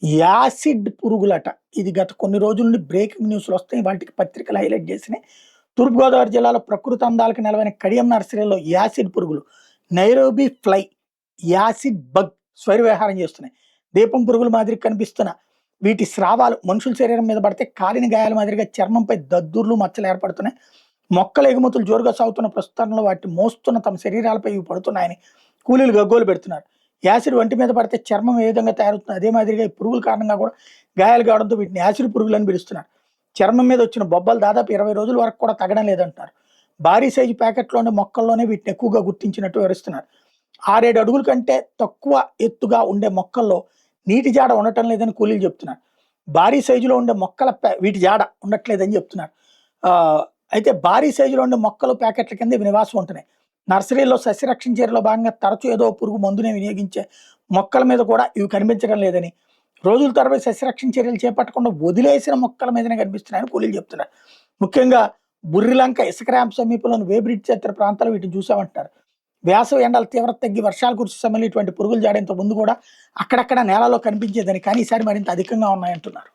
Acid పురుగులట. ఇది గత కొన్ని రోజుల నుండి బ్రేకింగ్ న్యూస్‌లు వస్తున్నాయి. వాటికి పత్రికలు హైలైట్ చేసినాయి. తూర్పుగోదావరి జిల్లాలో ప్రకృతి అందాలకు నెలవైన కడియం నర్సరీలో యాసిడ్ పురుగులు, నైరోబీ ఫ్లై, యాసిడ్ బగ్ స్వైరవిహారం చేస్తున్నాయి. దీపం పురుగుల మాదిరి కనిపిస్తున్న వీటి స్రావాలు మనుషుల శరీరం మీద పడితే కాలిన గాయాల మాదిరిగా చర్మంపై దద్దుర్లు, మచ్చలు ఏర్పడుతున్నాయి. మొక్కల ఎగుమతులు జోరుగా సాగుతున్న ప్రస్తుతంలో వాటిని మోస్తున్న తమ శరీరాలపై ఇవి పడుతున్నాయని కూలీలు గగ్గోలు పెడుతున్నారు. యాసిడ్ ఒంటి మీద పడితే చర్మం ఏ విధంగా తయారవుతుంది అదే మాదిరిగా ఈ పురుగుల కారణంగా కూడా గాయాలు కావడంతో వీటిని యాసిడ్ పురుగులు అని పిలుస్తున్నారు. చర్మం మీద వచ్చిన బొబ్బలు దాదాపు 20 రోజుల వరకు కూడా తగ్గడం లేదంటున్నారు. భారీ సైజు ప్యాకెట్లోనే మొక్కల్లోనే వీటిని ఎక్కువగా గుర్తించినట్టు వివరిస్తున్నారు. 6-7 అడుగుల కంటే తక్కువ ఎత్తుగా ఉండే మొక్కల్లో నీటి జాడ ఉండటం లేదని కూలీలు చెప్తున్నారు. భారీ సైజులో ఉండే మొక్కల వీటి జాడ ఉండట్లేదని చెప్తున్నారు. ఆ, అయితే భారీ సైజులో ఉండే మొక్కలు ప్యాకెట్ల కింద ఇవి నివాసం ఉంటున్నాయి. నర్సరీలో సస్యరక్షణ చర్యలో భాగంగా తరచూ ఏదో పురుగు మందునే వినియోగించే మొక్కల మీద కూడా ఇవి కనిపించడం లేదని, రోజుల తరబడి సస్యరక్షణ చర్యలు చేపట్టకుండా వదిలేసిన మొక్కల మీదనే కనిపిస్తున్నాయని కూలీలు చెప్తున్నారు. ముఖ్యంగా బుర్రిలంక, ఇసుక ర్యాంప్ సమీపంలోని వేబ్రిడ్జ్ తదితర ప్రాంతాలు వీటిని చూసామంటున్నారు. వేసవి ఎండల తీవ్రత తగ్గి వర్షాలు కురిసే సమయంలో ఇటువంటి పురుగులు జాడేంత ముందు కూడా అక్కడక్కడ నేలలో కనిపించేదని, కానీ ఈసారి మరింత అధికంగా ఉన్నాయంటున్నారు.